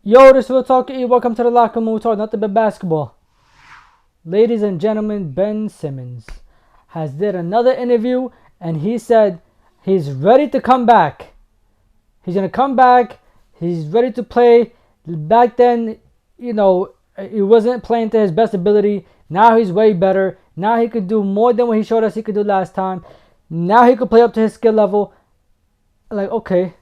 Yo, this will talk E. Welcome to the Locker Room. We talk nothing but basketball. Ladies and gentlemen, Ben Simmons has did another interview, and he said he's ready to come back. He's gonna come back. He's ready to play. Back then, he wasn't playing to his best ability. Now he's way better. Now he could do more than what he showed us he could do last time. Now he could play up to his skill level. Like, okay,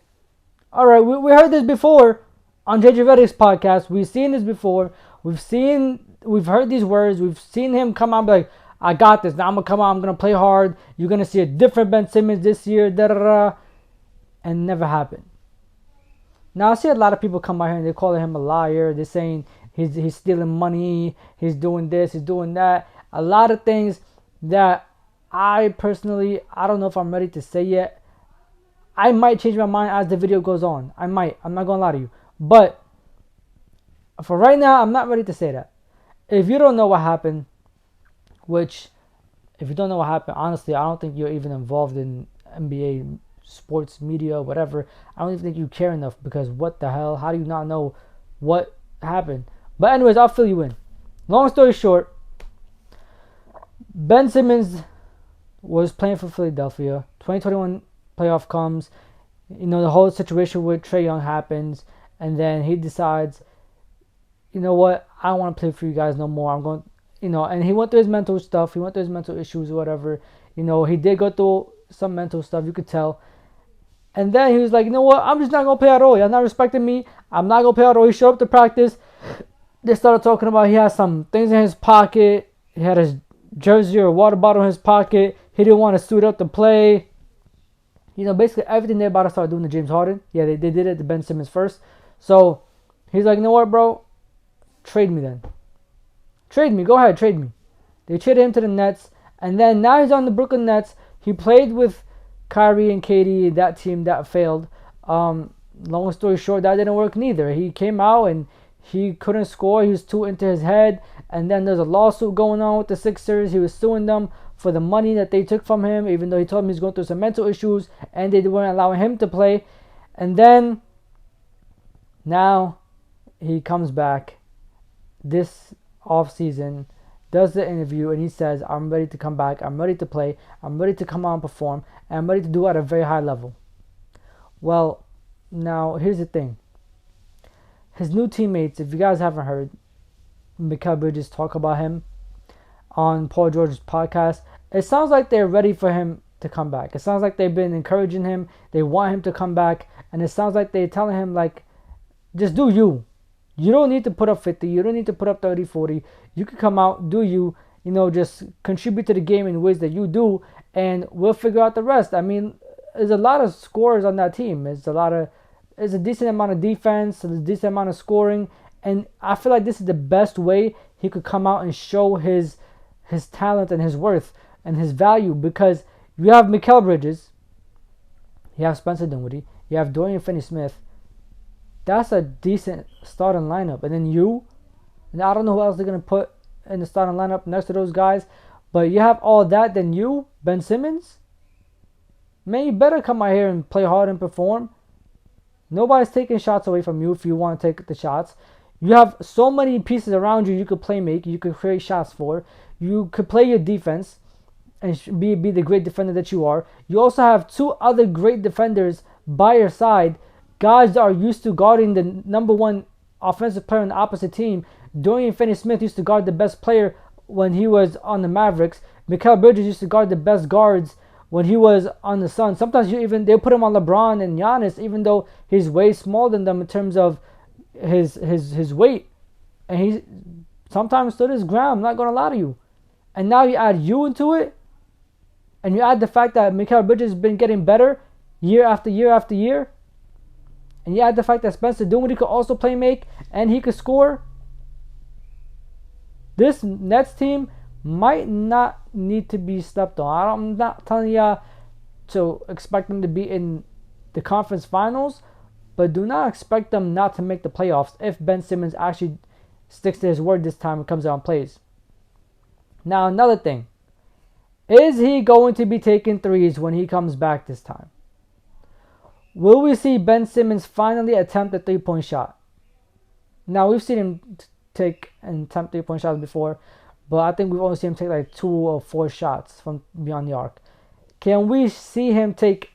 all right, we heard this before. On JJ Redick's podcast, we've seen this before. We've heard these words. We've seen him come out and be like, I got this. Now I'm going to come out. I'm going to play hard. You're going to see a different Ben Simmons this year. Da-da-da. And never happened. Now, I see a lot of people come out here and they're calling him a liar. They're saying he's stealing money. He's doing this. He's doing that. A lot of things that I don't know if I'm ready to say yet. I might change my mind as the video goes on. I might. I'm not going to lie to you. But for right now, I'm not ready to say that. If you don't know what happened, honestly, I don't think you're even involved in NBA sports media, whatever. I don't even think you care enough, because what the hell? How do you not know what happened? But anyways, I'll fill you in. Long story short, Ben Simmons was playing for Philadelphia. 2021 playoff comes. The whole situation with Trae Young happens. And then he decides, you know what, I don't want to play for you guys no more. I'm going, and he went through his mental stuff. He went through his mental issues or whatever. He did go through some mental stuff, you could tell. And then he was like, you know what, I'm just not going to play at all. You're not respecting me. I'm not going to play at all. He showed up to practice. They started talking about he had some things in his pocket. He had his jersey or water bottle in his pocket. He didn't want to suit up to play. Basically everything they're about to start doing to James Harden. Yeah, they did it to Ben Simmons first. So he's like, you know what, bro? Trade me then. Trade me. Go ahead, trade me. They traded him to the Nets. And then now he's on the Brooklyn Nets. He played with Kyrie and KD, that team that failed. Long story short, that didn't work neither. He came out and he couldn't score. He was too into his head. And then there's a lawsuit going on with the Sixers. He was suing them for the money that they took from him, even though he told them he's going through some mental issues and they weren't allowing him to play. And then now he comes back this offseason, does the interview, and he says, I'm ready to come back. I'm ready to play. I'm ready to come out and perform. And I'm ready to do it at a very high level. Well, now here's the thing. His new teammates, if you guys haven't heard, Mikal Bridges talk about him on Paul George's podcast, it sounds like they're ready for him to come back. It sounds like they've been encouraging him. They want him to come back. And it sounds like they're telling him, like, just do you. You don't need to put up 50. You don't need to put up 30, 40. You can come out, do you. Just contribute to the game in ways that you do. And we'll figure out the rest. I mean, there's a lot of scorers on that team. There's a decent amount of defense. There's a decent amount of scoring. And I feel like this is the best way he could come out and show his talent and his worth and his value. Because you have Mikal Bridges. You have Spencer Dinwiddie. You have Dorian Finney-Smith. That's a decent starting lineup. And then and I don't know who else they're going to put in the starting lineup next to those guys. But you have all that, then Ben Simmons. Man, you better come out here and play hard and perform. Nobody's taking shots away from you if you want to take the shots. You have so many pieces around you could play make. You could create shots for. You could play your defense and be the great defender that you are. You also have two other great defenders by your side. Guys that are used to guarding the number one offensive player on the opposite team. Dorian Finney-Smith used to guard the best player when he was on the Mavericks. Mikal Bridges used to guard the best guards when he was on the Suns. Sometimes they'll put him on LeBron and Giannis, even though he's way smaller than them in terms of his weight. And he sometimes stood his ground, I'm not going to lie to you. And now you add you into it, and you add the fact that Mikal Bridges has been getting better year after year after year. And you add the fact that Spencer Dinwiddie could also play make and he could score. This Nets team might not need to be slept on. I'm not telling y'all to expect them to be in the conference finals, but do not expect them not to make the playoffs if Ben Simmons actually sticks to his word this time and comes out and plays. Now, another thing. Is he going to be taking threes when he comes back this time? Will we see Ben Simmons finally attempt a three-point shot? Now we've seen him take and attempt 3-point shots before, but I think we've only seen him take like 2 or 4 shots from beyond the arc. Can we see him take,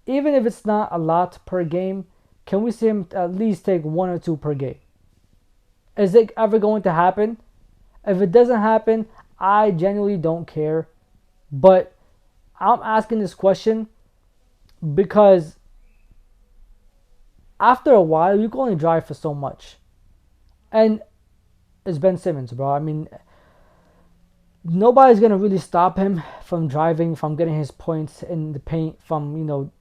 even if it's not a lot per game, can we see him at least take 1 or 2 per game? Is it ever going to happen? If it doesn't happen, I genuinely don't care. But I'm asking this question because after a while, you can only drive for so much. And it's Ben Simmons, bro. I mean, nobody's going to really stop him from driving, from getting his points in the paint, from,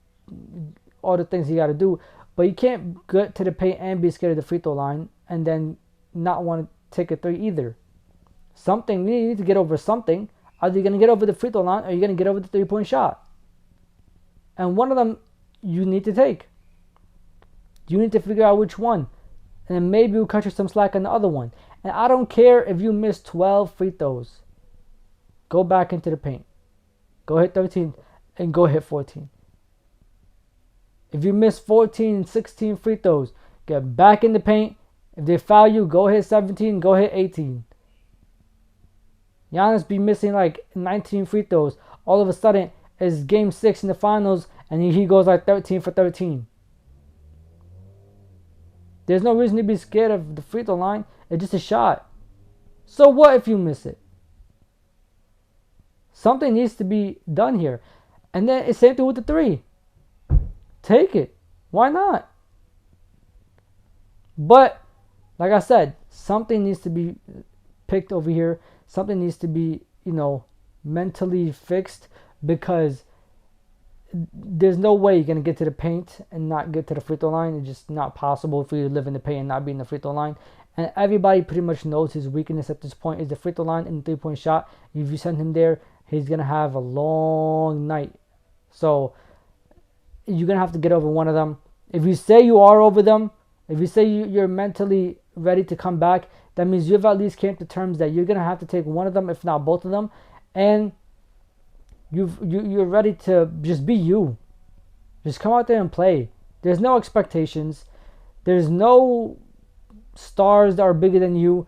all the things he got to do. But you can't get to the paint and be scared of the free throw line and then not want to take a three either. You need to get over something. Are you going to get over the free throw line or are you going to get over the 3-point shot? And one of them you need to take. You need to figure out which one. And then maybe we'll cut you some slack on the other one. And I don't care if you miss 12 free throws. Go back into the paint. Go hit 13 and go hit 14. If you miss 14 and 16 free throws, get back in the paint. If they foul you, go hit 17, go hit 18. Giannis be missing like 19 free throws. All of a sudden, it's game 6 in the finals, and he goes like 13 for 13. There's no reason to be scared of the free throw line. It's just a shot. So what if you miss it? Something needs to be done here. And then it's same thing with the three. Take it. Why not? But, like I said, something needs to be picked over here. Something needs to be, mentally fixed, because there's no way you're going to get to the paint and not get to the free throw line. It's just not possible for you to live in the paint and not be in the free throw line. And everybody pretty much knows his weakness at this point is the free throw line and the 3-point shot. If you send him there, he's going to have a long night. So you're going to have to get over one of them. If you say you are over them, if you say you're mentally ready to come back, that means you've at least came to terms that you're going to have to take one of them, if not both of them. And you're ready to just be you. Just come out there and play. There's no expectations. There's no stars that are bigger than you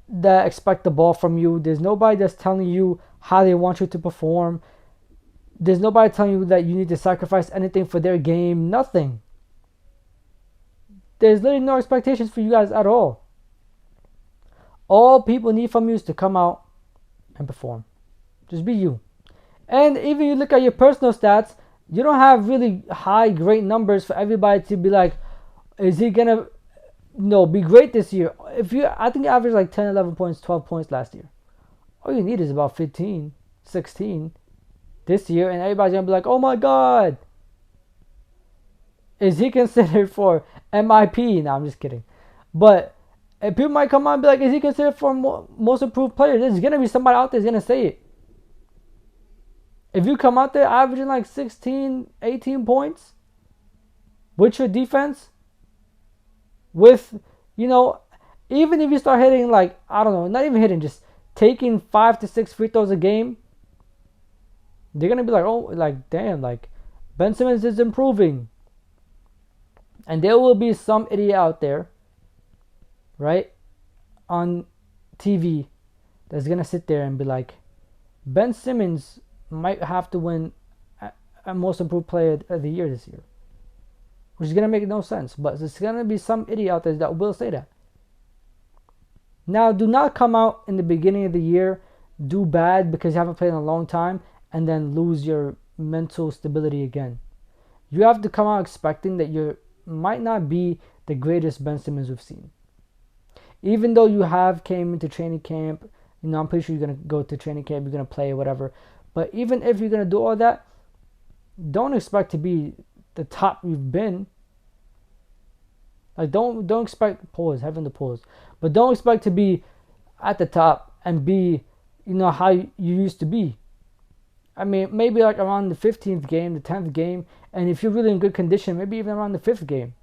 that expect the ball from you. There's nobody that's telling you how they want you to perform. There's nobody telling you that you need to sacrifice anything for their game. Nothing. There's literally no expectations for you guys at all. All people need from you is to come out and perform. Just be you. And even you look at your personal stats, you don't have really high, great numbers for everybody to be like, is he going to be great this year? I think you averaged like 10, 11 points, 12 points last year. All you need is about 15, 16 this year, and everybody's going to be like, oh my God. Is he considered for MIP? No, I'm just kidding. But if people might come out and be like, is he considered for most improved player? There's going to be somebody out there that's going to say it. If you come out there averaging like 16, 18 points with your defense, with, even if you start hitting like, I don't know, not even hitting, just taking 5 to 6 free throws a game, they're going to be like, oh, like, damn, like, Ben Simmons is improving. And there will be some idiot out there, right, on TV that's going to sit there and be like, Ben Simmons might have to win a most improved player of the year this year, which is going to make no sense. But there's going to be some idiot out there that will say that. Now, do not come out in the beginning of the year, do bad because you haven't played in a long time, and then lose your mental stability again. You have to come out expecting that you might not be the greatest Ben Simmons we've seen. Even though you have came into training camp, I'm pretty sure you're going to go to training camp, you're going to play, whatever. But even if you're going to do all that, don't expect to be the top you've been. Like, don't expect, having the pause. But don't expect to be at the top and be, how you used to be. I mean, maybe like around the 15th game, the 10th game. And if you're really in good condition, maybe even around the 5th game.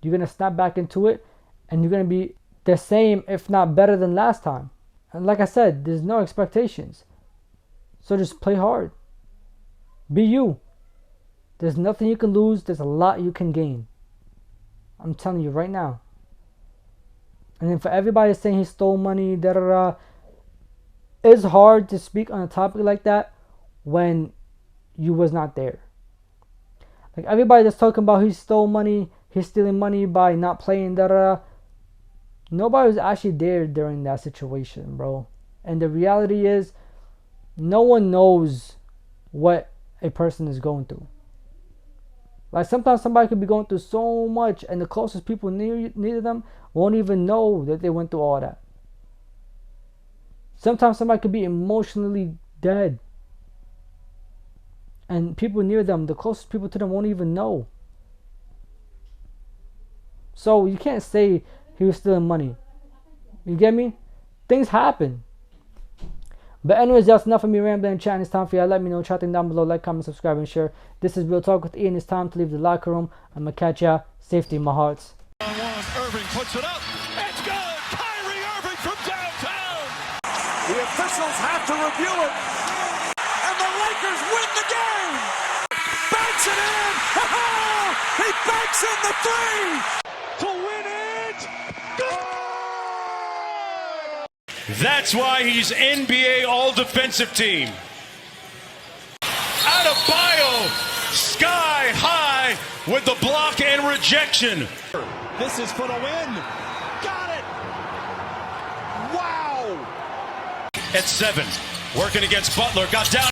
You're going to snap back into it. And you're going to be the same, if not better than last time. And like I said, there's no expectations. So just play hard. Be you. There's nothing you can lose. There's a lot you can gain. I'm telling you right now. And then for everybody saying he stole money, da da da, it's hard to speak on a topic like that when you was not there. Like everybody that's talking about he stole money, he's stealing money by not playing, da da da. Nobody was actually there during that situation, bro. And the reality is, no one knows what a person is going through. Like sometimes somebody could be going through so much, and the closest people near them won't even know that they went through all that. Sometimes somebody could be emotionally dead, and people near them, the closest people to them, won't even know. So you can't say he was stealing money. You get me? Things happen. But anyways, that's enough of me rambling and chatting. It's time for y'all. Let me know. Chatting down below. Like, comment, subscribe, and share. This is Real Talk with Ian. It's time to leave the locker room. I'm going to catch y'all. Safety in my hearts. Irving puts it up. It's good. Kyrie Irving from downtown. The officials have to review it. And the Lakers win the game. Banks it in. He banks in the three to win it. Good. That's why he's NBA All-Defensive Team. Adebayo, sky high with the block and rejection. This is for the win. Got it. Wow. At 7, working against Butler, got down.